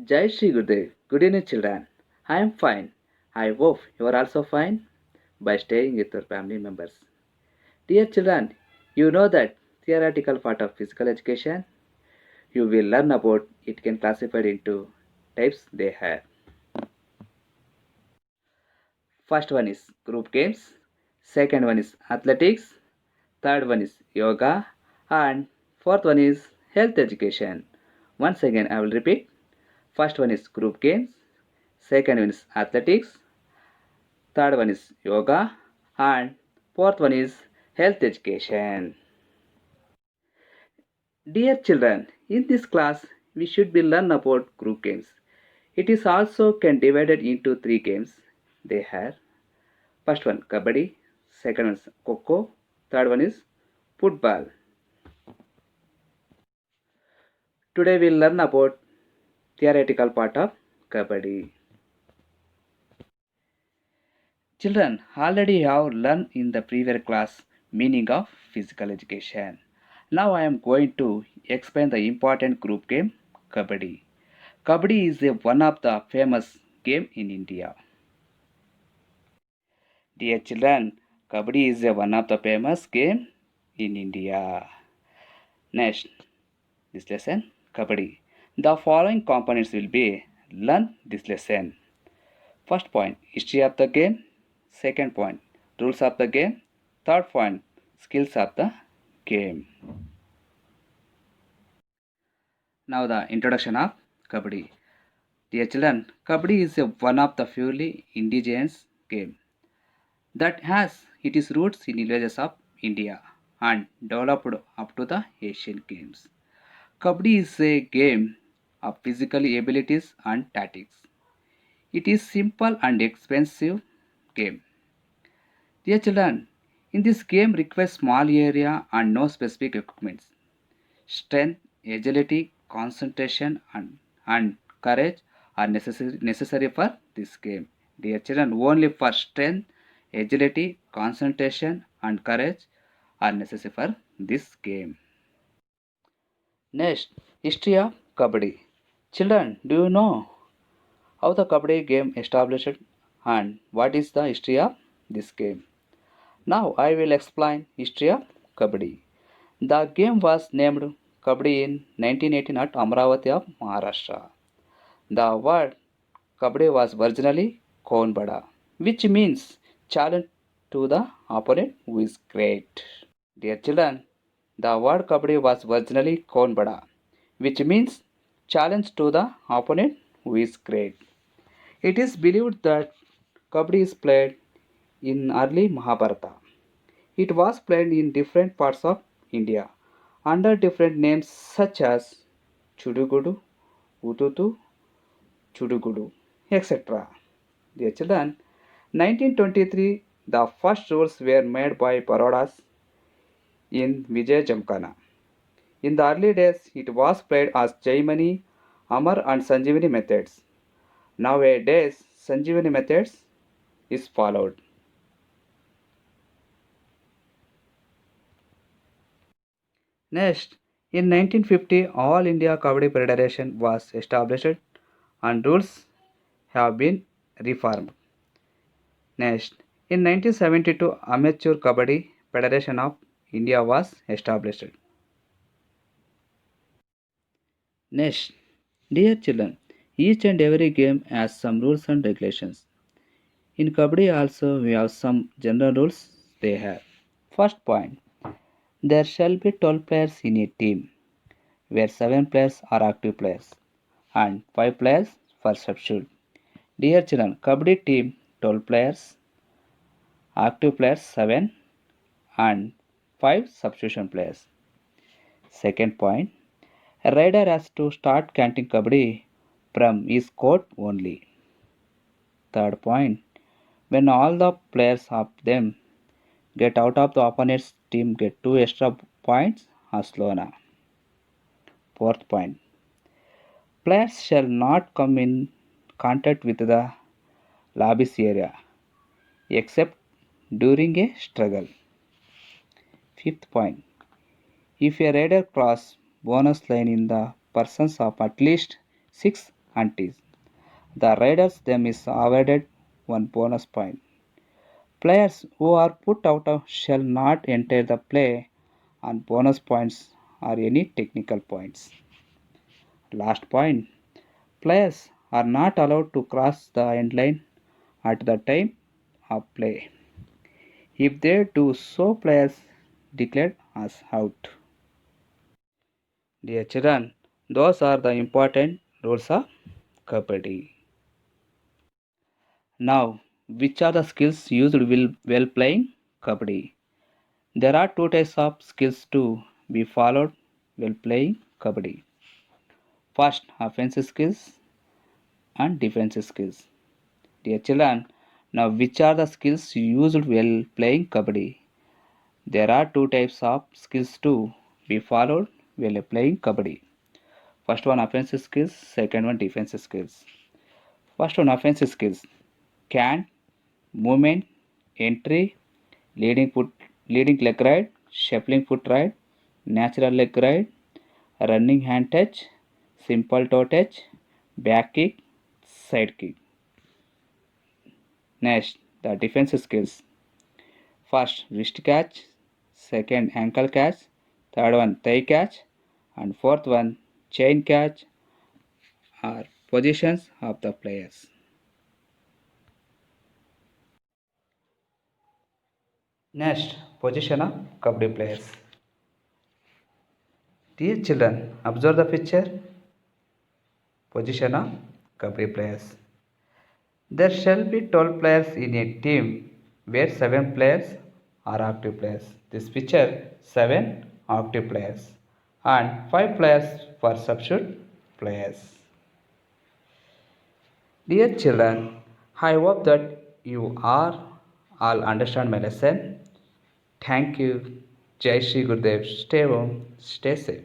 Jai Shri Gurudev. Good evening, children. I am fine. I hope you are also fine by staying with your family members. Dear children, you know that theoretical part of physical education, you will learn about it can classified into types they have. First one is group games, second one is athletics, third one is yoga, and fourth one is health education. Once again, I will repeat. First one is group games, second one is athletics, third one is yoga, and fourth one is health education. Dear children, in this class we should be learn about group games. It is also can divided into three games. They have first one kabaddi, second one is coco, third one is football. Today we'll learn about theoretical part of kabaddi. Children already have learned in the previous class meaning of physical education. Now I am going to explain the important group game Kabaddi. Kabaddi is one of the famous game in India. Dear children, Kabaddi is one of the famous game in India. Next, this lesson Kabaddi. The following components will be learn this lesson. First point, history of the game. Second point, rules of the game. Third point, skills of the game. Now the introduction of Kabaddi. Dear children, Kabaddi is one of the purely indigenous game that has its roots in villages of India and developed up to the Asian Games. Kabaddi is a game of physical abilities and tactics. It is simple and expensive game. Dear children, in this game requires small area and no specific equipment. Strength, agility, concentration and courage are necessary for this game. Dear children, only for strength, agility, concentration and courage are necessary for this game. Next, history of Kabaddi. Children, do you know how the Kabaddi game established and what is the history of this game? Now I will explain history of Kabaddi. The game was named Kabaddi in 1918 at Amravati of Maharashtra. The word Kabaddi was originally Konbada, which means challenge to the opponent who is great. Dear children, the word Kabaddi was originally Konbada, which means challenge to the opponent who is great. It is believed that Kabaddi is played in early Mahabharata. It was played in different parts of India under different names such as Chudugudu, Ututu, Chudugudu, etc. Dear children, 1923 the first rules were made by Barodas in Vijay Jamkana. In the early days it was played as Jaimani, Amar and Sanjivani methods. Nowadays Sanjivani methods is followed. Next, in 1950 All India Kabaddi Federation was established and rules have been reformed. Next, in 1972 Amateur Kabaddi Federation of India was established. Next, dear children, each and every game has some rules and regulations. In Kabaddi also we have some general rules they have. First point, there shall be 12 players in a team where 7 players are active players and 5 players for substitute. Dear children, Kabaddi team 12 players, active players 7 and 5 substitution players. Second point, a rider has to start counting Kabaddi from his court only. Third point, when all the players of them get out of the opponent's team get 2 extra points as Lona. Fourth point, players shall not come in contact with the lobby's area except during a struggle. Fifth point, if a raider cross bonus line in the persons of at least 6 antis. The raiders them is awarded one bonus point. Players who are put out of shall not enter the play on bonus points or any technical points. Last point. Players are not allowed to cross the end line at the time of play. If they do so, players declared as out. Dear children, those are the important rules of Kabaddi. Now, which are the skills used while playing Kabaddi? There are two types of skills to be followed while playing Kabaddi. First, offensive skills and defensive skills. Dear children, now which are the skills used while playing Kabaddi? There are two types of skills to be followed while playing Kabaddi. First one offensive skills, second one defensive skills. First one offensive skills. Can, movement, entry, leading foot, leading leg ride, shuffling foot ride, natural leg ride, running hand touch, simple toe touch, back kick, side kick. Next, the defensive skills. First, wrist catch, second, ankle catch, third one, thigh catch, and fourth one, chain catch are positions of the players. Next, position of Kabaddi players. Dear children, observe the picture. Position of Kabaddi players. There shall be 12 players in a team where 7 players are active players. This picture 7 active players and 5 players for substitute players. Dear children, I hope that you are all understand my lesson. Thank you. Jai Shri Gurudev. Stay home, stay safe.